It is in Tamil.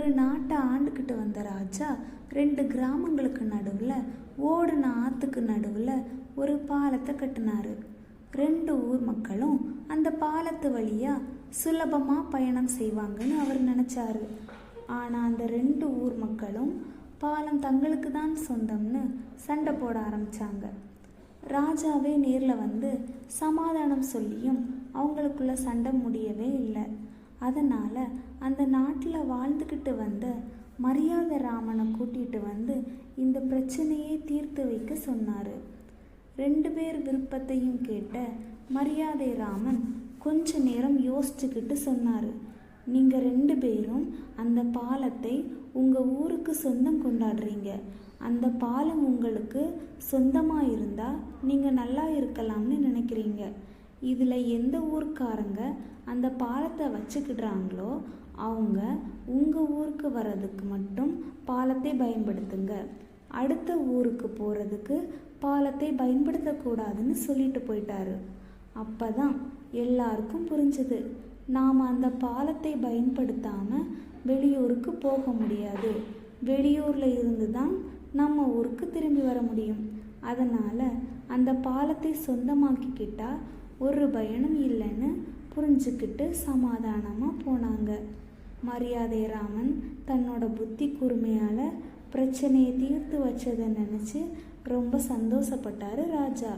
ஒரு நாட்டை ஆண்டுக்கிட்டு வந்த ராஜா 2 கிராமங்களுக்கு நடுவில் ஓடுன ஆற்றுக்கு நடுவில் ஒரு பாலத்தை கட்டினாரு. 2 ஊர் மக்களும் அந்த பாலத்து வழியாக சுலபமாக பயணம் செய்வாங்கன்னு அவர் நினச்சாரு. ஆனால் அந்த 2 ஊர் மக்களும் பாலம் தங்களுக்கு தான் சொந்தம்னு சண்டை போட ஆரம்பித்தாங்க. ராஜாவே நேரில் வந்து சமாதானம் சொல்லியும் அவங்களுக்குள்ள சண்டை முடியவே இல்லை. அதனால் அந்த நாட்டில் வாழ்ந்துக்கிட்டு வந்த மரியாதை ராமனை கூட்டிகிட்டு வந்து இந்த பிரச்சனையை தீர்த்து வைக்க சொன்னார். 2 பேர் விருப்பத்தையும் கேட்ட மரியாதை ராமன் கொஞ்ச நேரம் யோசிச்சுக்கிட்டு சொன்னார், நீங்கள் 2 பேரும் அந்த பாலத்தை உங்கள் ஊருக்கு சொந்தம் கொண்டாடுறீங்க. அந்த பாலம் உங்களுக்கு சொந்தமாக இருந்தால் நீங்கள் நல்லா இருக்கலாம்னு நினைக்கிறீங்க. இதில் எந்த ஊருக்காரங்க அந்த பாலத்தை வச்சுக்கிடுறாங்களோ அவங்க உங்கள் ஊருக்கு வர்றதுக்கு மட்டும் பாலத்தை பயன்படுத்துங்க. அடுத்த ஊருக்கு போகிறதுக்கு பாலத்தை பயன்படுத்தக்கூடாதுன்னு சொல்லிட்டு போயிட்டாரு. அப்போ தான் எல்லாருக்கும் புரிஞ்சது, நாம் அந்த பாலத்தை பயன்படுத்தாமல் வெளியூருக்கு போக முடியாது. வெளியூரில் இருந்து தான் நம்ம ஊருக்கு திரும்பி வர முடியும். அதனால் அந்த பாலத்தை சொந்தமாக்கிக்கிட்டால் ஒரு பயனும் இல்லைன்னு புரிஞ்சுக்கிட்டு சமாதானமாக போனாங்க. மரியாதை ராமன் தன்னோட புத்தி கூர்மையால் பிரச்சனையை தீர்த்து வச்சதை நினச்சி ரொம்ப சந்தோஷப்பட்டார் ராஜா.